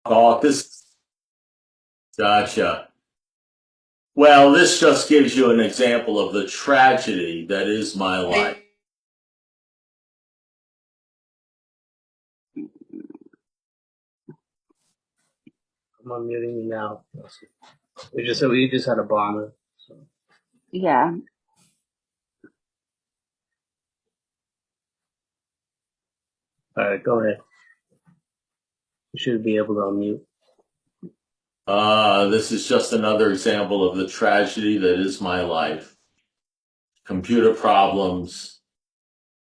Oh, this, gotcha. Well, this just gives you an example of the tragedy that is my life. I'm unmuting you now. We just had a bomber. So. Yeah. All right, go ahead. You should be able to unmute. This is just another example of the tragedy that is my life. Computer problems,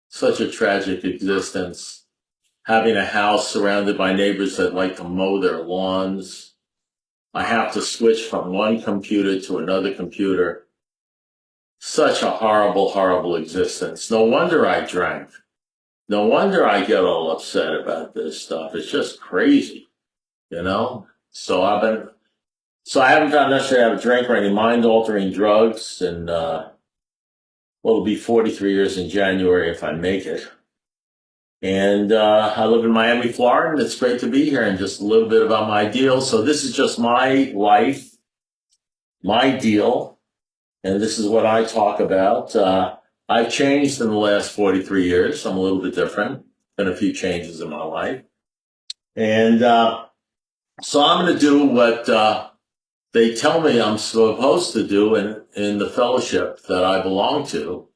such a tragic existence. Having a house surrounded by neighbors that like to mow their lawns. I have to switch from one computer to another computer. Such a horrible, horrible existence. No wonder I drank. No wonder I get all upset about this stuff. It's just crazy, you know? So I haven't found necessarily have a drink or any mind-altering drugs, and it'll be 43 years in January if I make it. And I live in Miami, Florida, and it's great to be here, and just a little bit about my deal. So this is just my life, my deal, and this is what I talk about. I've changed in the last 43 years. I'm a little bit different. Been a few changes in my life. And so I'm going to do what they tell me I'm supposed to do in the fellowship that I belong to.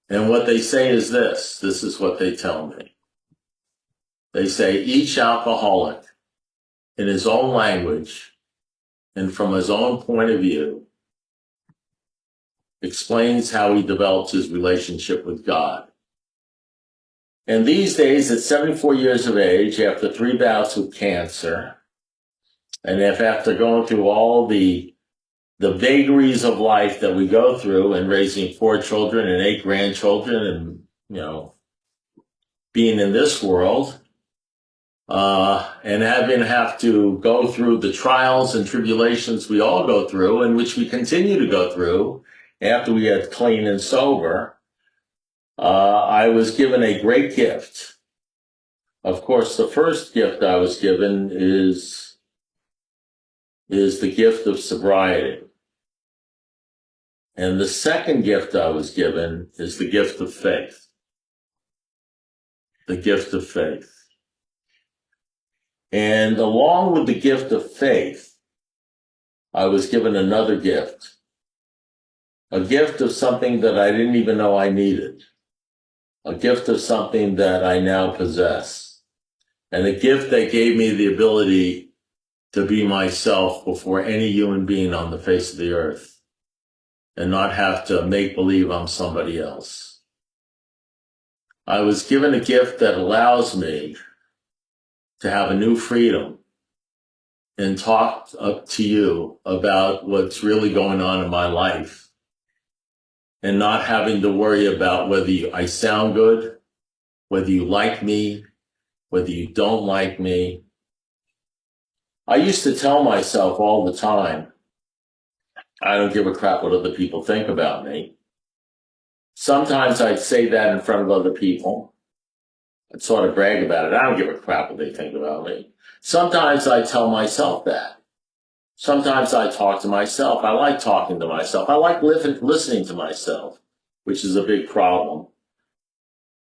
And what they say is this. This is what they tell me. They say each alcoholic, in his own language and from his own point of view, explains how he develops his relationship with God. And these days, at 74 years of age, after 3 bouts with cancer, and if after going through all the vagaries of life that we go through, and raising 4 children and 8 grandchildren, and, being in this world, and have to go through the trials and tribulations we all go through, and which we continue to go through after we get clean and sober, I was given a great gift. Of course, the first gift I was given is the gift of sobriety. And the second gift I was given is the gift of faith. The gift of faith. And along with the gift of faith, I was given another gift. A gift of something that I didn't even know I needed. A gift of something that I now possess. And a gift that gave me the ability to be myself before any human being on the face of the earth, and not have to make believe I'm somebody else. I was given a gift that allows me to have a new freedom and talk up to you about what's really going on in my life, and not having to worry about whether I sound good, whether you like me, whether you don't like me. I used to tell myself all the time, I don't give a crap what other people think about me. Sometimes I'd say that in front of other people. I'd sort of brag about it. I don't give a crap what they think about me. Sometimes I tell myself that. Sometimes I talk to myself. I like talking to myself. I like listening to myself, which is a big problem.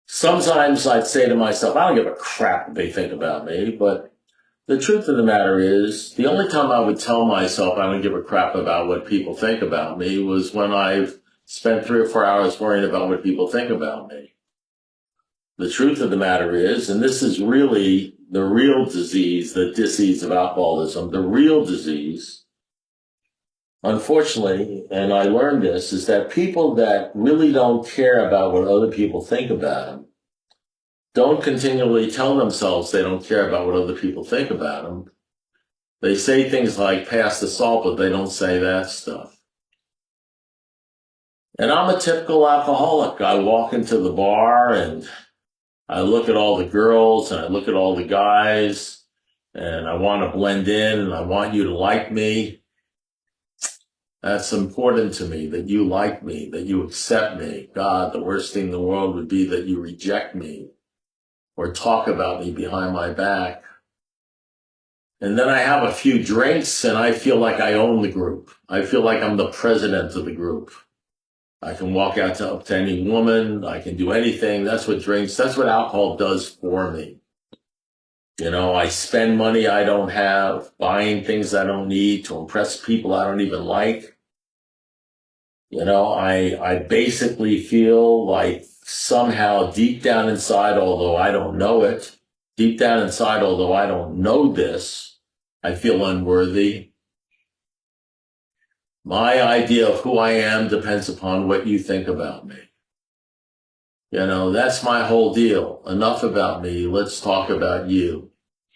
Sometimes I'd say to myself, I don't give a crap what they think about me, but the truth of the matter is, the only time I would tell myself I don't give a crap about what people think about me was when I've spent 3 or 4 hours worrying about what people think about me. The truth of the matter is, and this is really the real disease, the disease of alcoholism, the real disease, unfortunately, and I learned this, is that people that really don't care about what other people think about them don't continually tell themselves they don't care about what other people think about them. They say things like pass the salt, but they don't say that stuff. And I'm a typical alcoholic. I walk into the bar and I look at all the girls and I look at all the guys and I want to blend in and I want you to like me. That's important to me, that you like me, that you accept me. God, the worst thing in the world would be that you reject me or talk about me behind my back. And then I have a few drinks and I feel like I own the group. I feel like I'm the president of the group. I can walk up to any woman. I can do anything. That's what alcohol does for me. I spend money I don't have, buying things I don't need to impress people I don't even like. I basically feel like somehow deep down inside, although I don't know it, deep down inside, although I don't know this, I feel unworthy. My idea of who I am depends upon what you think about me. That's my whole deal. Enough about me. Let's talk about you.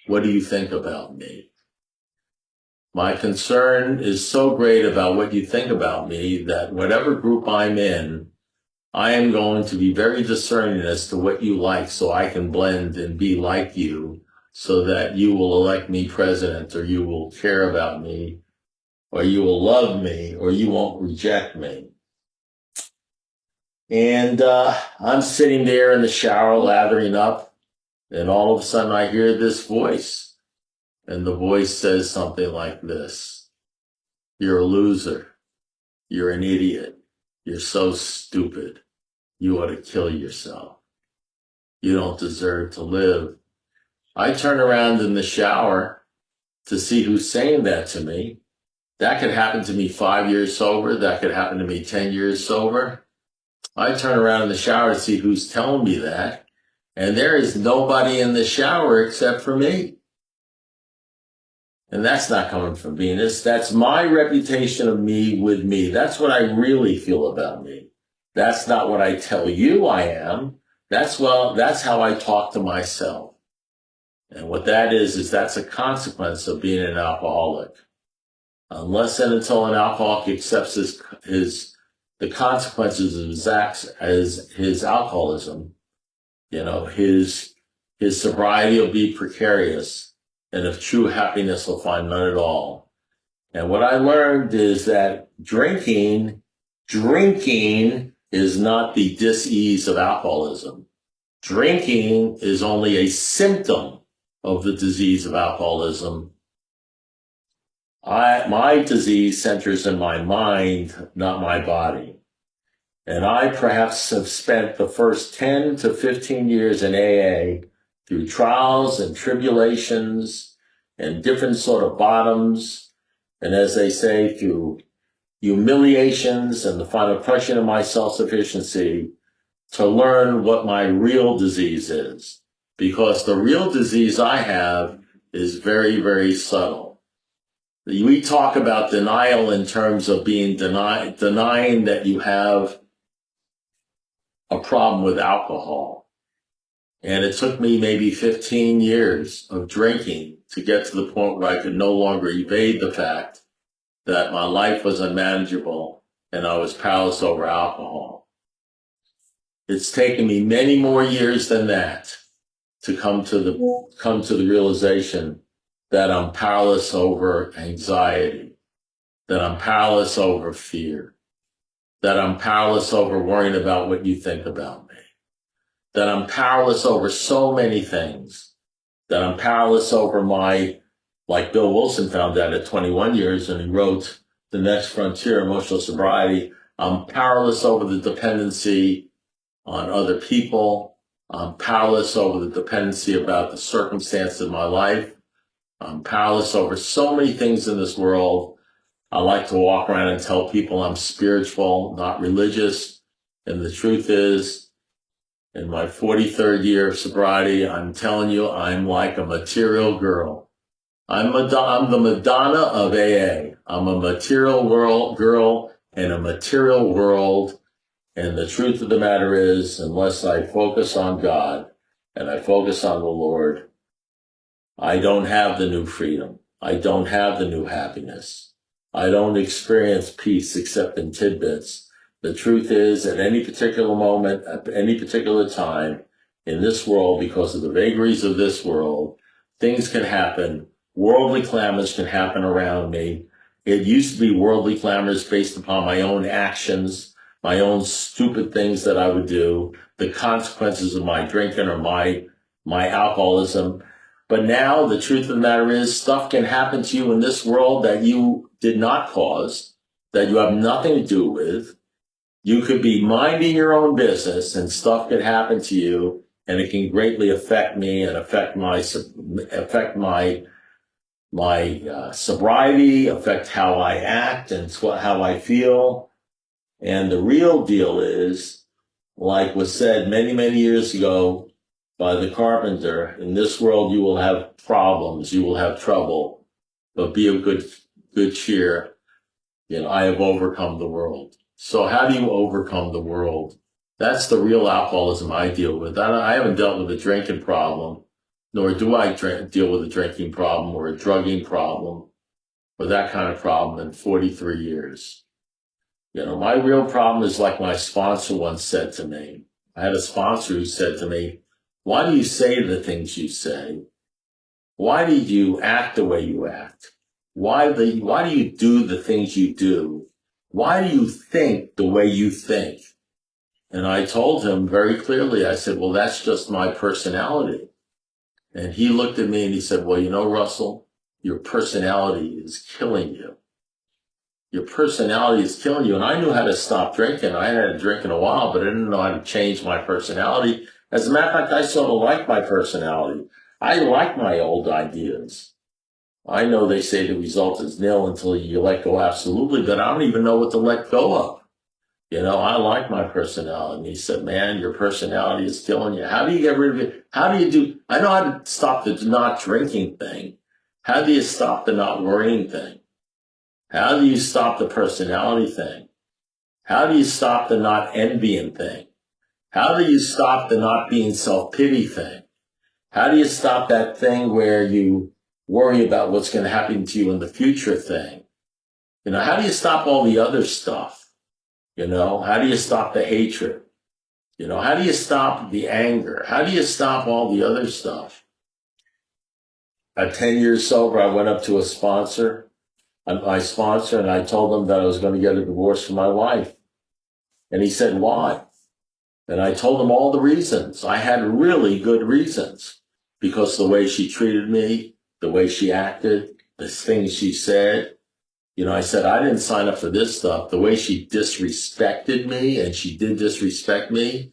What do you think about me? My concern is so great about what you think about me that whatever group I'm in, I am going to be very discerning as to what you like so I can blend and be like you so that you will elect me president or you will care about me or you will love me or you won't reject me. And I'm sitting there in the shower lathering up and all of a sudden I hear this voice and the voice says something like this: "You're a loser. You're an idiot. You're so stupid. You ought to kill yourself. You don't deserve to live." I turn around in the shower to see who's saying that to me. That could happen to me 5 years sober. That could happen to me 10 years sober. I turn around in the shower to see who's telling me that. And there is nobody in the shower except for me. And that's not coming from Venus. That's my reputation of me with me. That's what I really feel about me. That's not what I tell you I am. That's how I talk to myself. And what that is that's a consequence of being an alcoholic. Unless and until an alcoholic accepts the consequences of his acts as his alcoholism, his sobriety will be precarious, and of true happiness will find none at all. And what I learned is that drinking is not the dis-ease of alcoholism. Drinking is only a symptom of the disease of alcoholism. My disease centers in my mind, not my body. And I perhaps have spent the first 10 to 15 years in AA through trials and tribulations and different sort of bottoms. And as they say, through humiliations and the final crushing of my self-sufficiency to learn what my real disease is. Because the real disease I have is very, very subtle. We talk about denial in terms of being denying that you have a problem with alcohol. And it took me maybe 15 years of drinking to get to the point where I could no longer evade the fact that my life was unmanageable and I was powerless over alcohol. It's taken me many more years than that to come to the realization that I'm powerless over anxiety, that I'm powerless over fear, that I'm powerless over worrying about what you think about me, that I'm powerless over so many things, that I'm powerless over like Bill Wilson found out at 21 years and he wrote The Next Frontier, Emotional Sobriety. I'm powerless over the dependency on other people. I'm powerless over the dependency about the circumstance of my life. I'm powerless over so many things in this world. I like to walk around and tell people I'm spiritual, not religious. And the truth is, in my 43rd year of sobriety, I'm telling you, I'm like a material girl. I'm the Madonna of AA. I'm a material girl in a material world. And the truth of the matter is, unless I focus on God and I focus on the Lord, I don't have the new freedom. I don't have the new happiness. I don't experience peace except in tidbits. The truth is, at any particular moment, at any particular time in this world, because of the vagaries of this world, things can happen. Worldly clamors can happen around me. It used to be worldly clamors based upon my own actions, my own stupid things that I would do, the consequences of my drinking or my alcoholism. But now the truth of the matter is stuff can happen to you in this world that you did not cause, that you have nothing to do with. You could be minding your own business and stuff could happen to you and it can greatly affect me and affect my sobriety, affect how I act and how I feel. And the real deal is, like was said many, many years ago by the carpenter, in this world you will have problems, you will have trouble, but be of good cheer. I have overcome the world. So how do you overcome the world? That's the real alcoholism I deal with. I haven't dealt with a drinking problem, nor do I deal with a drinking problem or a drugging problem or that kind of problem in 43 years. My real problem is like my sponsor once said to me. I had a sponsor who said to me, why do you say the things you say? Why do you act the way you act? Why do you do the things you do? Why do you think the way you think? And I told him very clearly, I said, well, that's just my personality. And he looked at me and he said, well, Russell, your personality is killing you. Your personality is killing you. And I knew how to stop drinking. I hadn't drank in a while, but I didn't know how to change my personality. As a matter of fact, I sort of like my personality. I like my old ideas. I know they say the result is nil until you let go absolutely, but I don't even know what to let go of. I like my personality. And he said, man, your personality is killing you. How do you get rid of it? I know how to stop the not drinking thing. How do you stop the not worrying thing? How do you stop the personality thing? How do you stop the not envying thing? How do you stop the not being self-pity thing? How do you stop that thing where you worry about what's going to happen to you in the future thing? How do you stop all the other stuff? How do you stop the hatred? How do you stop the anger? How do you stop all the other stuff? At 10 years sober, I went up to my sponsor, and I told him that I was going to get a divorce from my wife. And he said, why? And I told him all the reasons. I had really good reasons because the way she treated me, the way she acted, the things she said. I said, I didn't sign up for this stuff. The way she disrespected me, and she did disrespect me.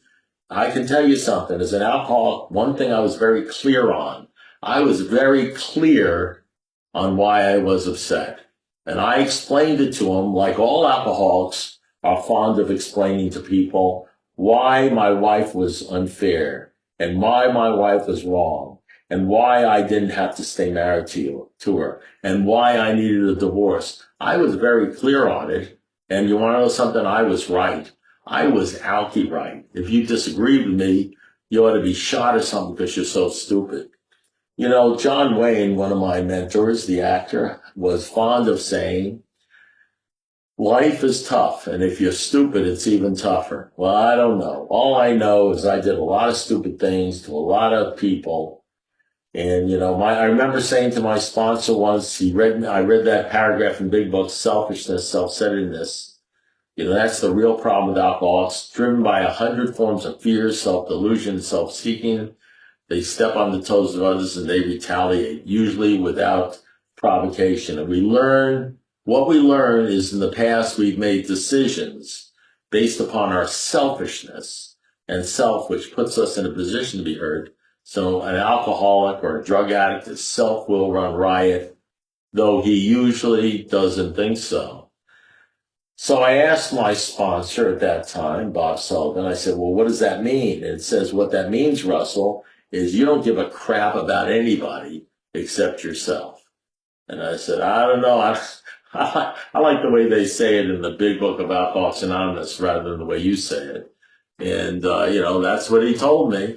I can tell you something. As an alcoholic, one thing I was very clear on. I was very clear on why I was upset. And I explained it to him like all alcoholics are fond of explaining to people why my wife was unfair and why my wife was wrong and why I didn't have to stay married to her and why I needed a divorce. I was very clear on it. And you want to know something? I was right. I was alky right. If you disagreed with me, you ought to be shot or something because you're so stupid. John Wayne, one of my mentors, the actor, was fond of saying, life is tough, and if you're stupid, it's even tougher. Well, I don't know. All I know is I did a lot of stupid things to a lot of people. And, I remember saying to my sponsor once, I read that paragraph in Big Book, selfishness, self-centeredness. That's the real problem with alcoholics, driven by 100 forms of fear, self-delusion, self-seeking. They step on the toes of others and they retaliate, usually without provocation. And what we learn is in the past we've made decisions based upon our selfishness and self, which puts us in a position to be heard. So an alcoholic or a drug addict, his self will run riot, though he usually doesn't think so. So I asked my sponsor at that time, Bob Sullivan, I said, well, what does that mean? And it says, what that means, Russell, is you don't give a crap about anybody except yourself. And I said, I don't know. I like the way they say it in the Big Book of Alcoholics Anonymous rather than the way you say it. And, that's what he told me.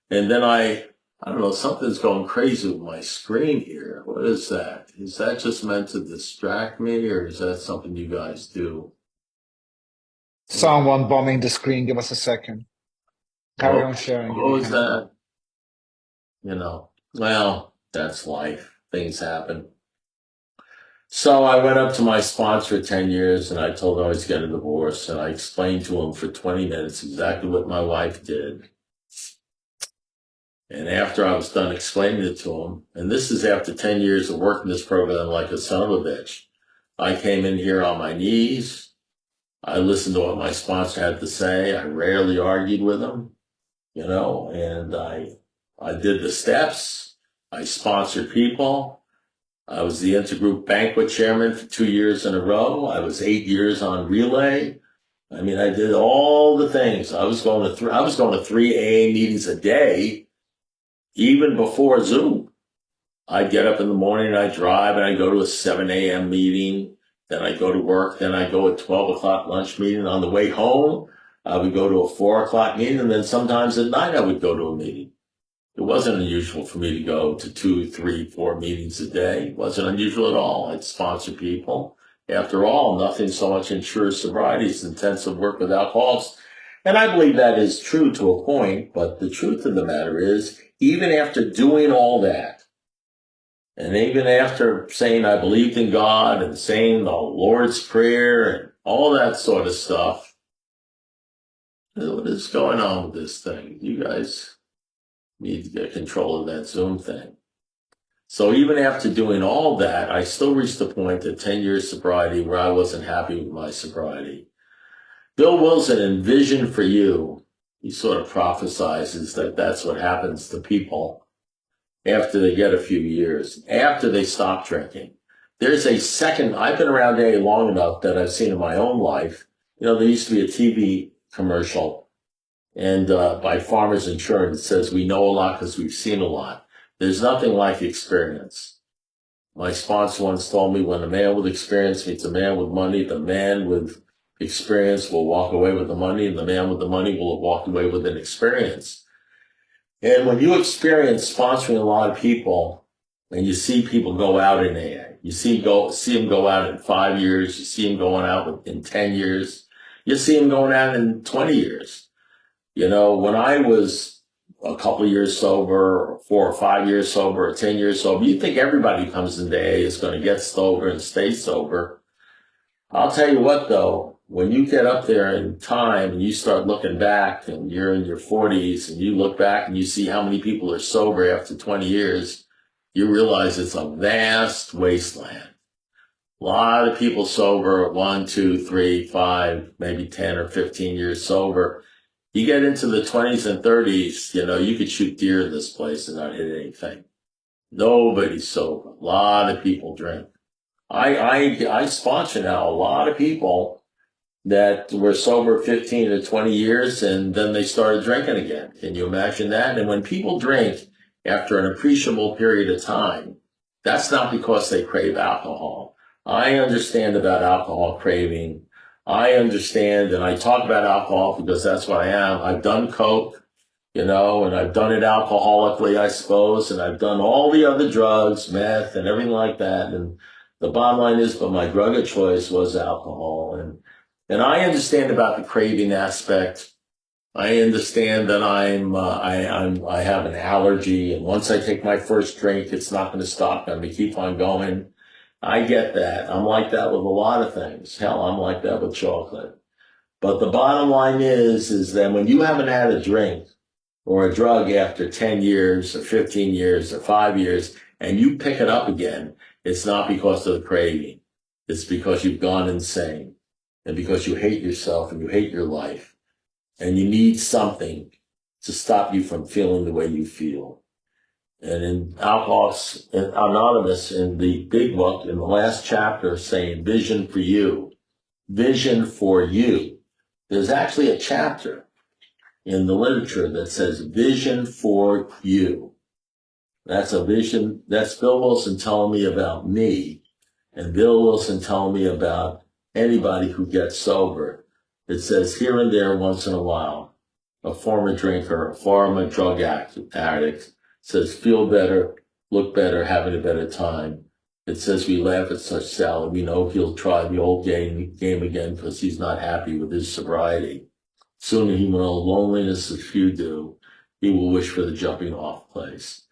And then I don't know, something's going crazy with my screen here. What is that? Is that just meant to distract me, or is that something you guys do? Someone bombing the screen. Give us a second. Carry on sharing. What was that? Well, that's life. Things happen. So I went up to my sponsor 10 years and I told him I was getting a divorce, and I explained to him for 20 minutes exactly what my wife did. And after I was done explaining it to him, and this is after 10 years of working this program like a son of a bitch, I came in here on my knees. I listened to what my sponsor had to say. I rarely argued with him, and I did the steps. I sponsored people. I was the intergroup banquet chairman for 2 years in a row. I was 8 years on relay. I mean, I did all the things. I was going to three AA meetings a day, even before Zoom. I'd get up in the morning and I'd drive and I'd go to a 7 a.m. meeting. Then I'd go to work. Then I'd go at 12 o'clock lunch meeting. On the way home, I would go to a 4 o'clock meeting. And then sometimes at night I would go to a meeting. It wasn't unusual for me to go to 2, 3, 4 meetings a day. It wasn't unusual at all. I'd sponsor people. After all, nothing so much ensures sobriety as intensive work with alcoholics. And I believe that is true to a point. But the truth of the matter is, even after doing all that, and even after saying I believed in God and saying the Lord's Prayer and all that sort of stuff, what is going on with this thing? You guys need to get control of that Zoom thing. So even after doing all that, I still reached the point at 10 years sobriety where I wasn't happy with my sobriety. Bill Wilson in Vision for You, he sort of prophesizes that that's what happens to people after they get a few years, after they stop drinking. There's a second, I've been around AA long enough that I've seen in my own life, there used to be a TV commercial and by Farmers Insurance that says, we know a lot because we've seen a lot. There's nothing like experience. My sponsor once told me when a man with experience meets a man with money, the man with experience will walk away with the money and the man with the money will walk away with an experience. And when you experience sponsoring a lot of people and you see people go out in AA, you see them go out in 5 years, you see them going out in 10 years, you see them going out in 20 years. When I was a couple of years sober, or 4 or 5 years sober, or 10 years sober, you think everybody who comes into AA is going to get sober and stay sober. I'll tell you what, though, when you get up there in time and you start looking back and you're in your 40s and you look back and you see how many people are sober after 20 years, you realize it's a vast wasteland. A lot of people sober, 1, 2, 3, 5, maybe 10 or 15 years sober. You get into the 20s and 30s, you could shoot deer in this place and not hit anything. Nobody's sober. A lot of people drink. I sponsor now a lot of people that were sober 15 to 20 years and then they started drinking again. Can you imagine that? And when people drink after an appreciable period of time, that's not because they crave alcohol. I understand about alcohol craving. I understand and I talk about alcohol because that's what I am. I've done coke, and I've done it alcoholically, I suppose, and I've done all the other drugs, meth and everything like that. And the bottom line is, but my drug of choice was alcohol. And I understand about the craving aspect. I understand that I have an allergy, and once I take my first drink, it's not going to stop. I'm going to keep on going. I get that. I'm like that with a lot of things. Hell, I'm like that with chocolate. But the bottom line is that when you haven't had a drink or a drug after 10 years or 15 years or 5 years, and you pick it up again, it's not because of the craving. It's because you've gone insane. And because you hate yourself and you hate your life and you need something to stop you from feeling the way you feel. And in Alcoholics Anonymous, in the big book, in the last chapter saying vision for you, there's actually a chapter in the literature that says vision for you. That's a vision. That's Bill Wilson telling me about me and Bill Wilson telling me about anybody who gets sober. It says here and there once in a while, a former drinker, a former drug addict says feel better, look better, having a better time. It says we laugh at such salad. We know he'll try the old game again because he's not happy with his sobriety. Sooner he will know loneliness as few do. He will wish for the jumping off place.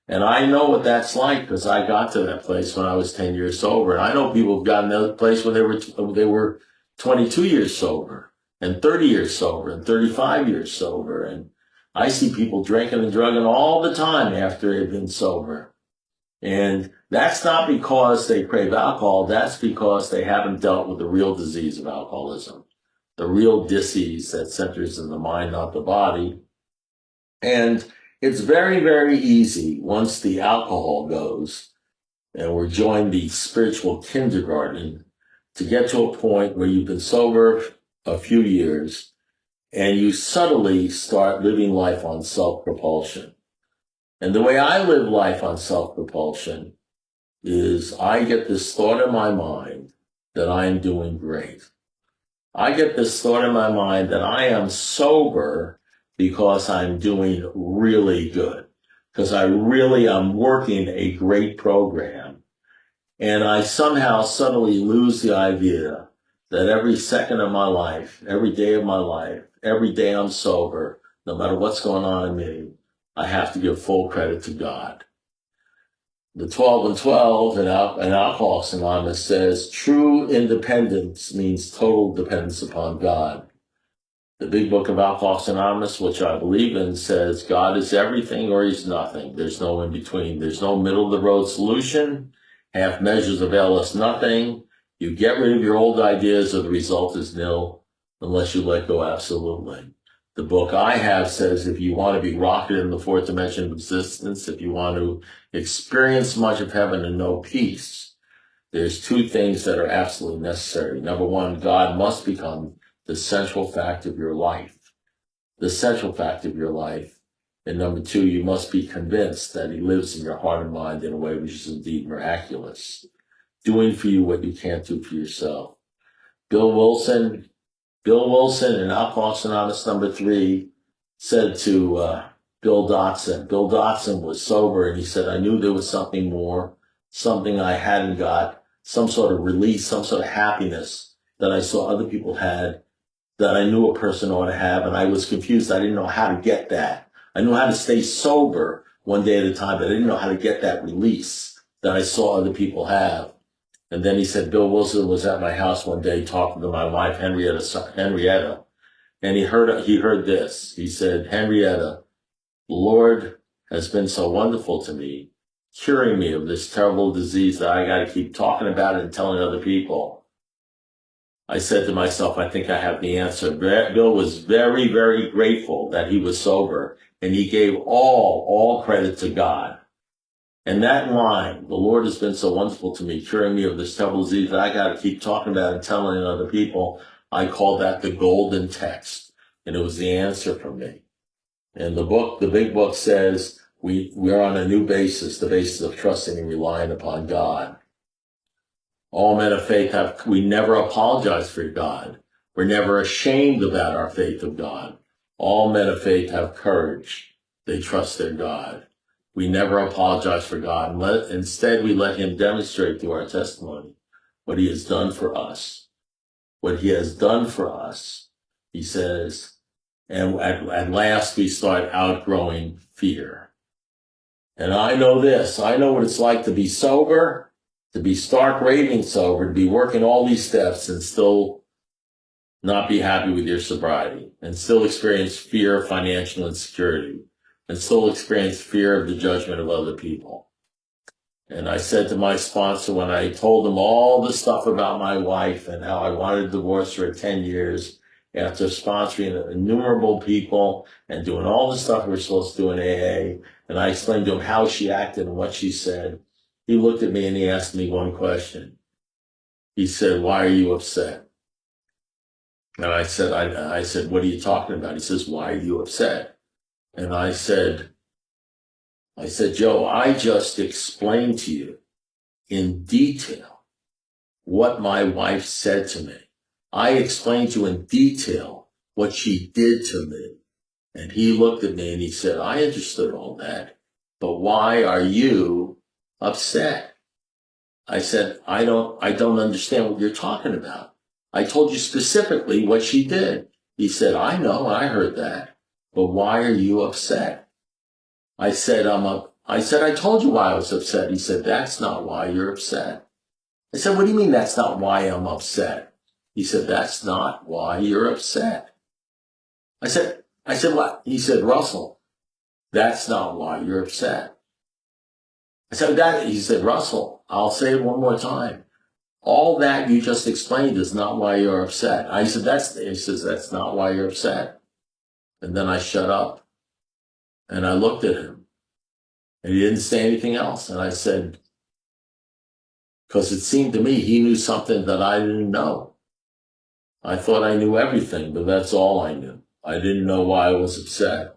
And I know what that's like because I got to that place when I was 10 years sober. And I know people have gotten to that place when they were 22 years sober and 30 years sober and 35 years sober. And I see people drinking and drugging all the time after they've been sober. And that's not because they crave alcohol. That's because they haven't dealt with the real disease of alcoholism, the real disease that centers in the mind, not the body. And it's very, very easy once the alcohol goes and we're joined the spiritual kindergarten to get to a point where you've been sober a few years and you subtly start living life on self-propulsion. And the way I live life on self-propulsion is I get this thought in my mind that I am doing great. I get this thought in my mind that I am sober because I'm doing really good, because I really am working a great program. And I somehow suddenly lose the idea that every second of my life, every day of my life, every day I'm sober, no matter what's going on in me, I have to give full credit to God. The 12 and 12 in Alcoholics Anonymous says true independence means total dependence upon God. The big book of Alcoholics Anonymous, which I believe in, says God is everything or he's nothing. There's no in between. There's no middle of the road solution. Half measures avail us nothing. You get rid of your old ideas or the result is nil unless you let go absolutely. The book I have says if you want to be rocketed in the fourth dimension of existence, if you want to experience much of heaven and know peace, there's two things that are absolutely necessary. Number one, God must become the central fact of your life. The central fact of your life. And number two, you must be convinced that he lives in your heart and mind in a way which is indeed miraculous, doing for you what you can't do for yourself. Bill Wilson in Alcoholics Anonymous number 3 said to Bill Dotson was sober and he said, I knew there was something more, something I hadn't got, some sort of release, some sort of happiness that I saw other people had that I knew a person ought to have, and I was confused. I didn't know how to get that. I knew how to stay sober one day at a time, but I didn't know how to get that release that I saw other people have. And then he said, Bill Wilson was at my house one day talking to my wife, Henrietta, and he heard this. He said, Henrietta, the Lord has been so wonderful to me, curing me of this terrible disease that I got to keep talking about it and telling other people. I said to myself, I think I have the answer. Bill was very, very grateful that he was sober, and he gave all credit to God. And that line, the Lord has been so wonderful to me, curing me of this terrible disease that I got to keep talking about and telling other people, I call that the golden text. And it was the answer for me. And the big book says we're on a new basis, the basis of trusting and relying upon God. All men of faith we never apologize for God. We're never ashamed about our faith of God. All men of faith have courage. They trust their God. We never apologize for God. Instead, we let him demonstrate through our testimony what he has done for us. What he has done for us, he says, and at last we start outgrowing fear. And I know this. I know what it's like to be sober, to be stark raving sober, to be working all these steps and still not be happy with your sobriety, and still experience fear of financial insecurity, and still experience fear of the judgment of other people. And I said to my sponsor when I told him all the stuff about my wife and how I wanted to divorce her at 10 years after sponsoring innumerable people and doing all the stuff we're supposed to do in AA, and I explained to him how she acted and what she said, he looked at me and he asked me one question. He said, why are you upset? And I said, what are you talking about? He says, why are you upset? And I said, Joe, I just explained to you in detail what my wife said to me. I explained to you in detail what she did to me. And he looked at me and he said, I understood all that, but why are you upset? I said, I don't understand what you're talking about. I told you specifically what she did. He said, I know, I heard that, but why are you upset? I said, I told you why I was upset. He said, that's not why you're upset. I said, what do you mean that's not why I'm upset? He said, that's not why you're upset. I said, I said, what? He said, Russell, that's not why you're upset. I said, he said, Russell, I'll say it one more time. All that you just explained is not why you're upset. I said, he says, that's not why you're upset. And then I shut up and I looked at him and he didn't say anything else. And I said, because it seemed to me he knew something that I didn't know. I thought I knew everything, but that's all I knew. I didn't know why I was upset.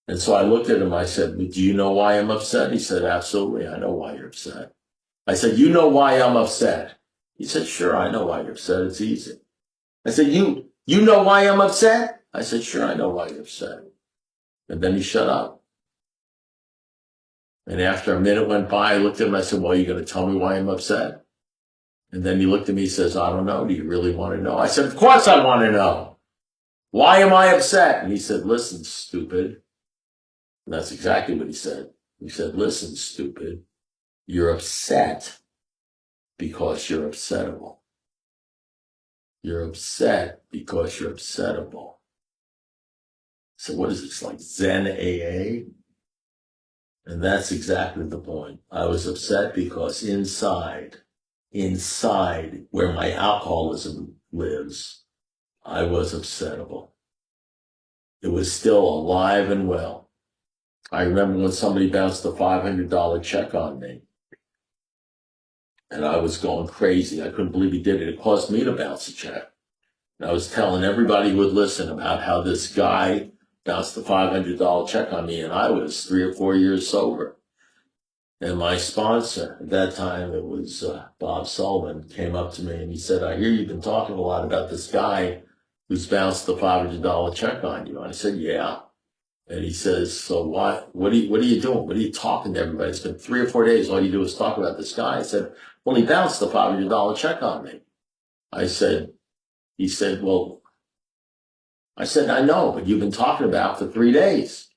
And so I looked at him, I said, do you know why I'm upset? He said, absolutely, I know why you're upset. I said, you know why I'm upset? He said, sure, I know why you're upset. It's easy. I said, you know why I'm upset? I said, sure, I know why you're upset. And then he shut up. And after a minute went by, I looked at him, I said, well, you going to tell me why I'm upset? And then he looked at me and says, I don't know. Do you really want to know? I said, of course I want to know. Why am I upset? And he said, listen, stupid. And that's exactly what he said. He said, listen, stupid. You're upset because you're upsettable. You're upset because you're upsettable. So what is this, like Zen AA? And that's exactly the point. I was upset because inside where my alcoholism lives, I was upsettable. It was still alive and well. I remember when somebody bounced a $500 check on me. And I was going crazy. I couldn't believe he did it. It cost me to bounce a check. And I was telling everybody who would listen about how this guy bounced a $500 check on me, and I was 3 or 4 years sober. And my sponsor, at that time, it was Bob Sullivan, came up to me and he said, I hear you've been talking a lot about this guy who's bounced the $500 check on you. And I said, yeah. And he says, so what are you doing? What are you talking to everybody? It's been 3 or 4 days. All you do is talk about this guy. I said, well, he bounced the $500 check on me. He said, well, I said, I know, but you've been talking about it for 3 days.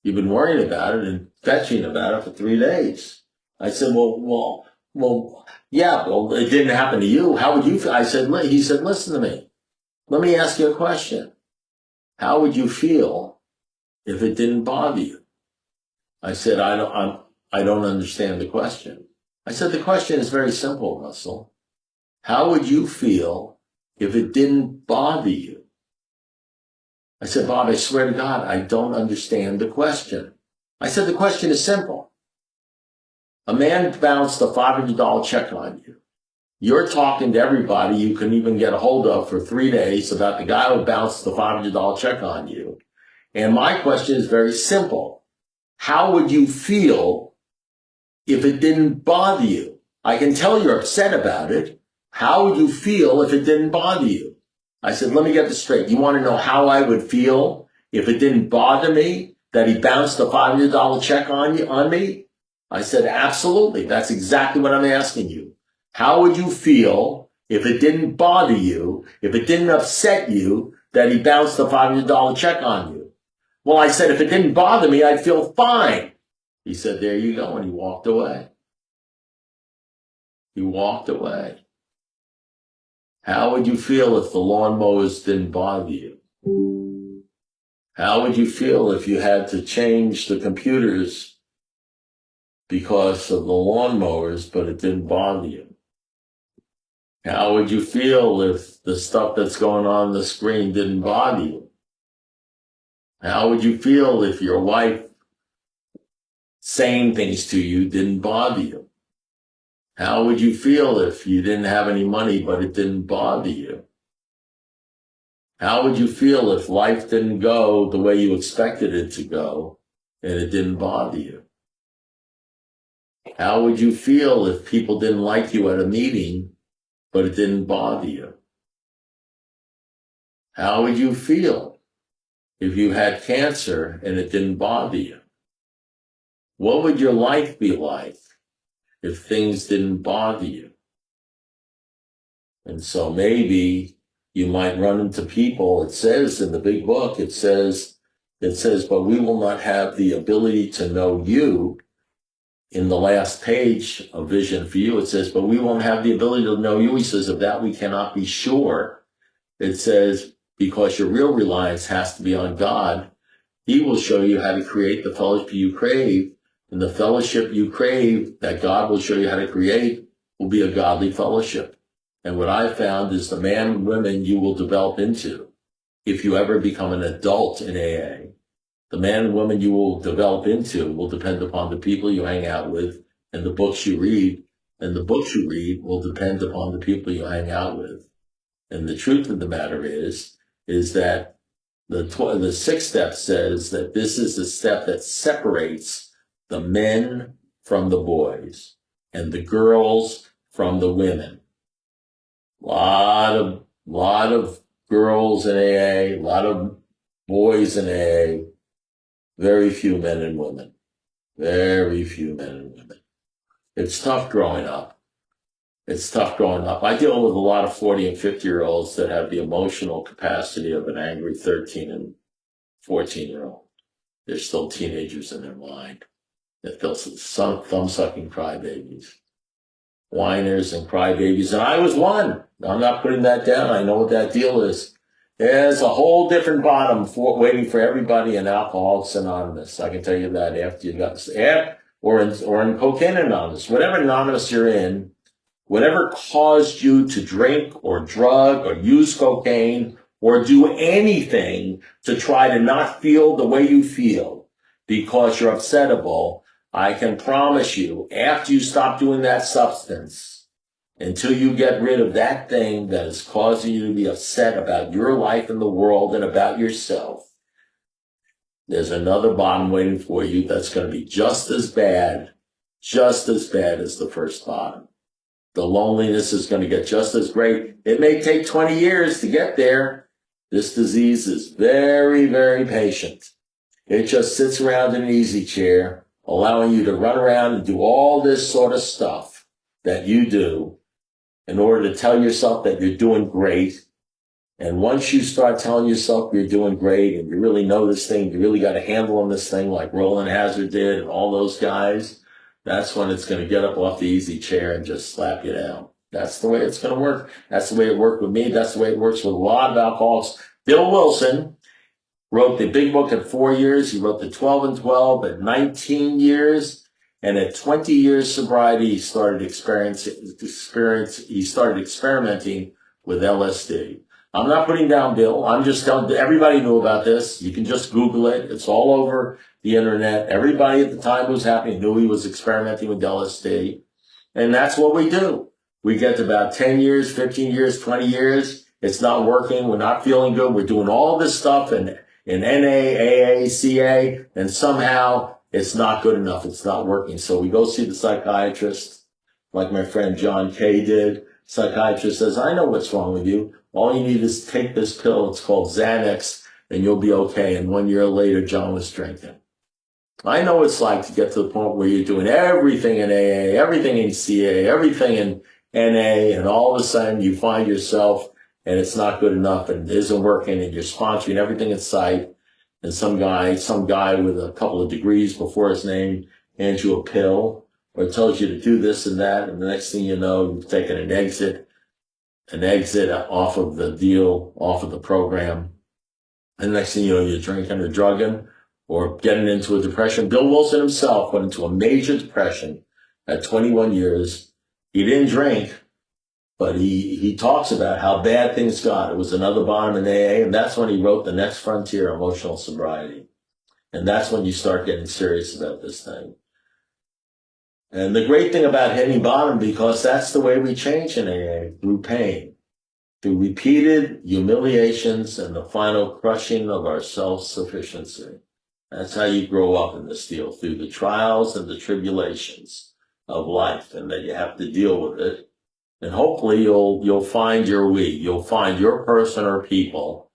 You've been worrying about it and fetching about it for 3 days. I said, well, yeah, well, it didn't happen to you. How would you feel? He said, listen to me. Let me ask you a question. How would you feel if it didn't bother you? I said, I don't understand the question. I said, the question is very simple, Russell. How would you feel if it didn't bother you? I said, Bob, I swear to God, I don't understand the question. I said, the question is simple. A man bounced a $500 check on you. You're talking to everybody you can even get a hold of for 3 days about the guy who bounced the $500 check on you. And my question is very simple. How would you feel if it didn't bother you? I can tell you're upset about it. How would you feel if it didn't bother you? I said, let me get this straight. You want to know how I would feel if it didn't bother me that he bounced a $500 check on me? I said, absolutely. That's exactly what I'm asking you. How would you feel if it didn't bother you, if it didn't upset you that he bounced a $500 check on you? Well, I said, if it didn't bother me, I'd feel fine. He said, there you go. And he walked away. He walked away. How would you feel if the lawnmowers didn't bother you? How would you feel if you had to change the computers because of the lawnmowers, but it didn't bother you? How would you feel if the stuff that's going on the screen didn't bother you? How would you feel if your wife saying things to you didn't bother you? How would you feel if you didn't have any money, but it didn't bother you? How would you feel if life didn't go the way you expected it to go and it didn't bother you? How would you feel if people didn't like you at a meeting, but it didn't bother you? How would you feel if you had cancer and it didn't bother you? What would your life be like if things didn't bother you? And so maybe you might run into people. It says in the big book, it says, but we will not have the ability to know you. In the last page of Vision for You, it says, but we won't have the ability to know you. He says, of that we cannot be sure. It says, because your real reliance has to be on God. He will show you how to create the fellowship you crave, and the fellowship you crave that God will show you how to create will be a godly fellowship. And what I found is the man and women you will develop into, if you ever become an adult in AA, the man and woman you will develop into will depend upon the people you hang out with and the books you read, and the books you read will depend upon the people you hang out with. And the truth of the matter is that the sixth step says that this is the step that separates the men from the boys and the girls from the women. Lot of girls in AA, a lot of boys in AA, very few men and women. Very few men and women. It's tough growing up. I deal with a lot of 40 and 50-year-olds that have the emotional capacity of an angry 13 and 14-year-old. They're still teenagers in their mind. They're still thumb-sucking crybabies. Whiners and crybabies. And I was one. I'm not putting that down. I know what that deal is. There's a whole different bottom waiting for everybody in Alcoholics Anonymous. I can tell you that after you got this app or in Cocaine Anonymous. Whatever Anonymous you're in, whatever caused you to drink or drug or use cocaine or do anything to try to not feel the way you feel because you're upsettable, I can promise you, after you stop doing that substance, until you get rid of that thing that is causing you to be upset about your life and the world and about yourself, there's another bottom waiting for you that's going to be just as bad as the first bottom. The loneliness is going to get just as great. It may take 20 years to get there. This disease is very, very patient. It just sits around in an easy chair, allowing you to run around and do all this sort of stuff that you do in order to tell yourself that you're doing great. And once you start telling yourself you're doing great and you really know this thing, you really got a handle on this thing like Roland Hazard did and all those guys, that's when it's going to get up off the easy chair and just slap you down. That's the way it's going to work. That's the way it worked with me. That's the way it works with a lot of alcoholics. Bill Wilson wrote the big book at 4 years. He wrote the 12 and 12 at 19 years. And at 20 years sobriety, he started experimenting with LSD. I'm not putting down Bill. I'm just telling everybody knew about this. You can just Google it. It's all over the internet. Everybody at the time it was happening knew he was experimenting with LSD. And that's what we do. We get to about 10 years, 15 years, 20 years. It's not working. We're not feeling good. We're doing all this stuff in NA, AA, CA, and somehow it's not good enough. It's not working. So we go see the psychiatrist, like my friend John Kay did. Psychiatrist says, I know what's wrong with you. All you need is take this pill. It's called Xanax, and you'll be okay. And 1 year later, John was drinking. I know what it's like to get to the point where you're doing everything in AA, everything in CA, everything in NA, and all of a sudden you find yourself and it's not good enough and it isn't working and you're sponsoring everything in sight. And some guy with a couple of degrees before his name hands you a pill or tells you to do this and that. And the next thing you know, you've taken an exit off of the deal, off of the program. And the next thing you know, you're drinking or drugging or getting into a depression. Bill Wilson himself went into a major depression at 21 years. He didn't drink, but he talks about how bad things got. It was another bottom in AA, and that's when he wrote The Next Frontier, Emotional Sobriety. And that's when you start getting serious about this thing. And the great thing about hitting bottom, because that's the way we change in AA, through pain, through repeated humiliations and the final crushing of our self-sufficiency. That's how you grow up in this deal, through the trials and the tribulations of life, and then you have to deal with it. And hopefully you'll find your we. You'll find your person or people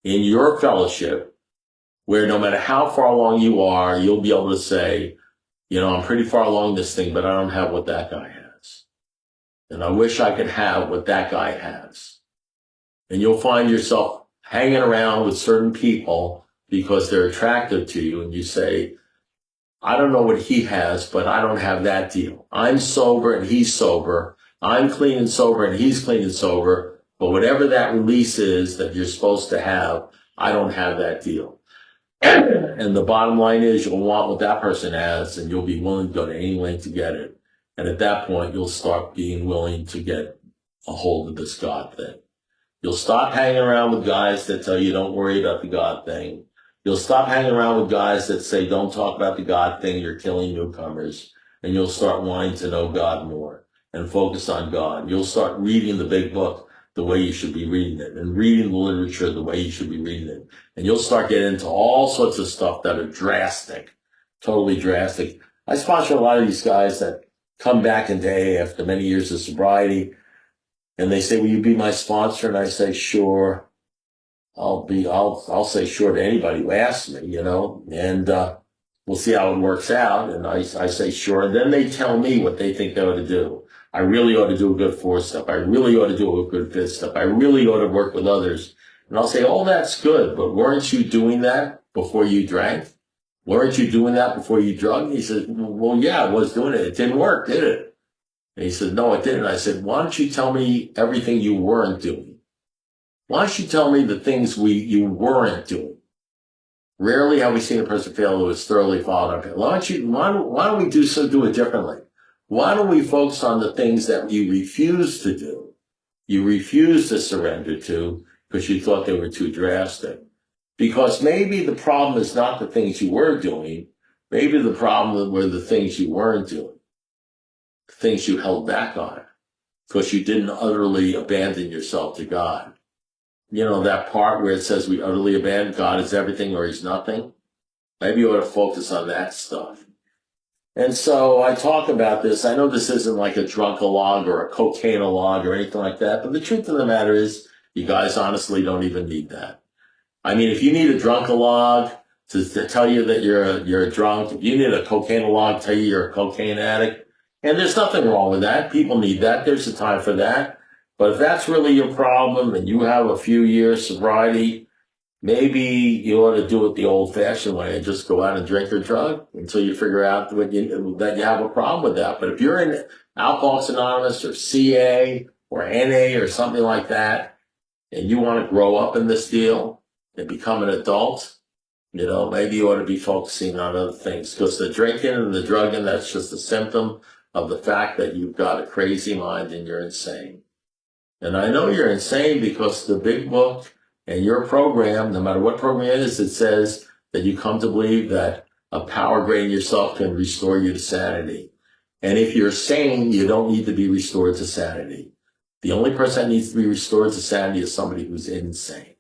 in your fellowship where no matter how far along you are, you'll be able to say, I'm pretty far along this thing, but I don't have what that guy has. And I wish I could have what that guy has. And you'll find yourself hanging around with certain people because they're attractive to you. And you say, I don't know what he has, but I don't have that deal. I'm sober and he's sober. I'm clean and sober and he's clean and sober, But whatever that release is that you're supposed to have, I don't have that deal. And the bottom line is you'll want what that person has, and you'll be willing to go to any length to get it. And at that point, you'll start being willing to get a hold of this God thing. You'll stop hanging around with guys that tell you don't worry about the God thing. You'll stop hanging around with guys that say don't talk about the God thing, you're killing newcomers. And you'll start wanting to know God more and focus on God. You'll start reading the big book the way you should be reading it, and reading the literature the way you should be reading it. And you'll start getting into all sorts of stuff that are drastic, totally drastic. I sponsor a lot of these guys that come back in day after many years of sobriety, and they say, will you be my sponsor? And I say, sure. I'll say sure to anybody who asks me, and, we'll see how it works out. And I say sure. And then they tell me what they think they ought to do. I really ought to do a good 4-step. I really ought to do a good 5th-step. I really ought to work with others. And I'll say, oh, that's good, but weren't you doing that before you drank? Weren't you doing that before you drugged? He said, well, yeah, I was doing it. It didn't work, did it? And he said, no, it didn't. I said, why don't you tell me everything you weren't doing? Why don't you tell me the things you weren't doing? Rarely have we seen a person fail who is thoroughly followed up. Why don't we do it differently? Why don't we focus on the things that you refuse to do? You refuse to surrender to because you thought they were too drastic. Because maybe the problem is not the things you were doing. Maybe the problem were the things you weren't doing. The things you held back on because you didn't utterly abandon yourself to God. That part where it says we utterly abandon God is everything or he's nothing. Maybe you ought to focus on that stuff. And so I talk about this. I know this isn't like a drunk-a-log or a cocaine-a-log or anything like that, but the truth of the matter is you guys honestly don't even need that. I mean, if you need a drunk-a-log to tell you that you're a drunk, if you need a cocaine-a-log to tell you you're a cocaine addict, and there's nothing wrong with that. People need that. There's a time for that. But if that's really your problem and you have a few years sobriety, maybe you ought to do it the old-fashioned way and just go out and drink or drug until you figure out that you have a problem with that. But if you're in Alcoholics Anonymous or CA or NA or something like that, and you want to grow up in this deal and become an adult, maybe you ought to be focusing on other things. Because the drinking and the drugging, that's just a symptom of the fact that you've got a crazy mind and you're insane. And I know you're insane because the big book and your program, no matter what program it is, it says that you come to believe that a power greater than yourself can restore you to sanity. And if you're sane, you don't need to be restored to sanity. The only person that needs to be restored to sanity is somebody who's insane.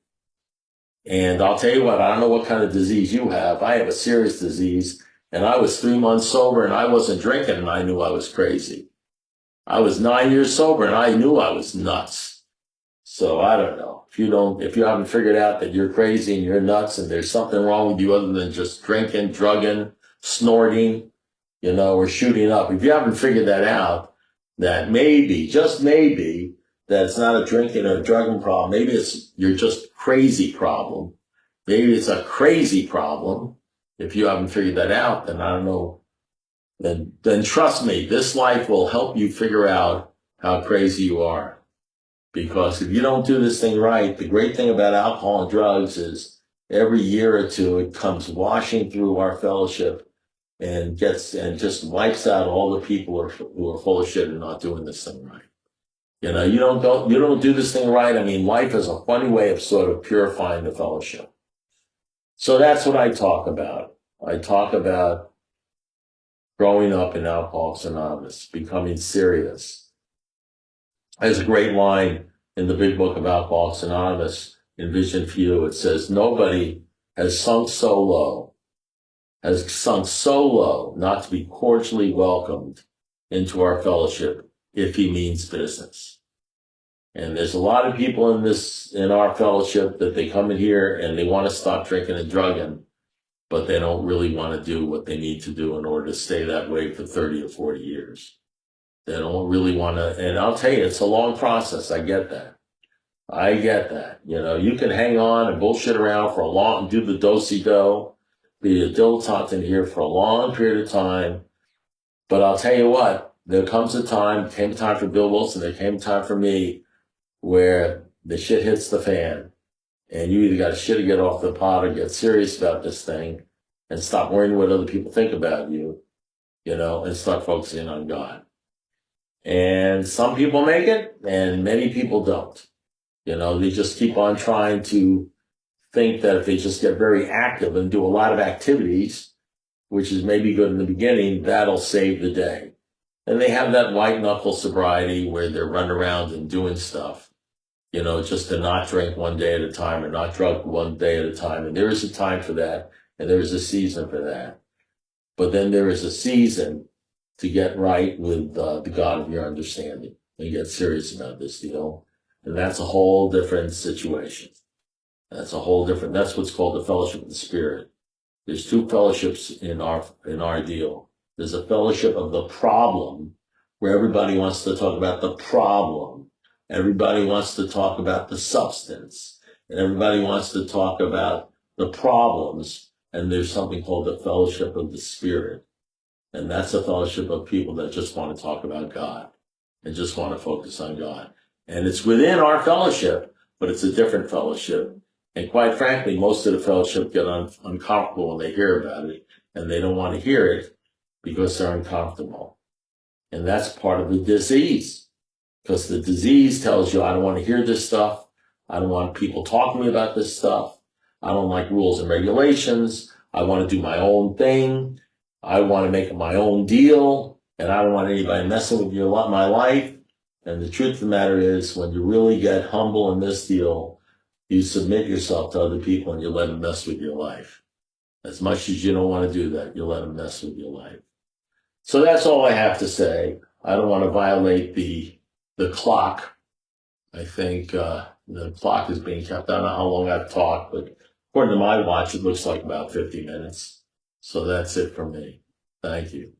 And I'll tell you what, I don't know what kind of disease you have. I have a serious disease, and I was 3 months sober and I wasn't drinking and I knew I was crazy. I was 9 years sober and I knew I was nuts. So I don't know. If you haven't figured out that you're crazy and you're nuts and there's something wrong with you other than just drinking, drugging, snorting, or shooting up. If you haven't figured that out, that maybe, just maybe, that it's not a drinking or a drugging problem. Maybe you're just crazy problem. Maybe it's a crazy problem. If you haven't figured that out, then I don't know. Then trust me, this life will help you figure out how crazy you are. Because if you don't do this thing right, the great thing about alcohol and drugs is every year or two it comes washing through our fellowship and just wipes out all the people who are full of shit and not doing this thing right. You don't do this thing right. I mean, life is a funny way of sort of purifying the fellowship. So that's what I talk about. I talk about growing up in Alcoholics Anonymous, becoming serious. There's a great line in the big book of Alcoholics Anonymous, in Vision for You. It says, nobody has sunk so low not to be cordially welcomed into our fellowship if he means business. And there's a lot of people in our fellowship that they come in here and they want to stop drinking and drugging, but they don't really want to do what they need to do in order to stay that way for 30 or 40 years. They don't really want to, and I'll tell you, it's a long process. I get that. You can hang on and bullshit around for a long, do the do-si-do, be a dilettante in here for a long period of time. But I'll tell you what, came a time for Bill Wilson, there came a time for me where the shit hits the fan, and you either got to shit or get off the pot or get serious about this thing and stop worrying what other people think about you, and start focusing on God. And some people make it and many people don't. They just keep on trying to think that if they just get very active and do a lot of activities, which is maybe good in the beginning, that'll save the day. And they have that white knuckle sobriety where they're running around and doing stuff, just to not drink one day at a time or not drug one day at a time. And there is a time for that, and there is a season for that. But then there is a season to get right with the God of your understanding and get serious about this deal. And that's a whole different situation. That's what's called the fellowship of the Spirit. There's two fellowships in our deal. There's a fellowship of the problem, where everybody wants to talk about the problem. Everybody wants to talk about the substance. And everybody wants to talk about the problems. And there's something called the fellowship of the Spirit. And that's a fellowship of people that just want to talk about God and just want to focus on God. And it's within our fellowship, but it's a different fellowship. And quite frankly, most of the fellowship get uncomfortable when they hear about it, and they don't want to hear it because they're uncomfortable. And that's part of the disease, because the disease tells you, I don't want to hear this stuff. I don't want people talking to me about this stuff. I don't like rules and regulations. I want to do my own thing. I want to make my own deal, and I don't want anybody messing with my life. And the truth of the matter is, when you really get humble in this deal, you submit yourself to other people and you let them mess with your life. As much as you don't want to do that, you let them mess with your life. So that's all I have to say. I don't want to violate the clock. I think the clock is being kept. I don't know how long I've talked, but according to my watch, it looks like about 50 minutes. So that's it for me. Thank you.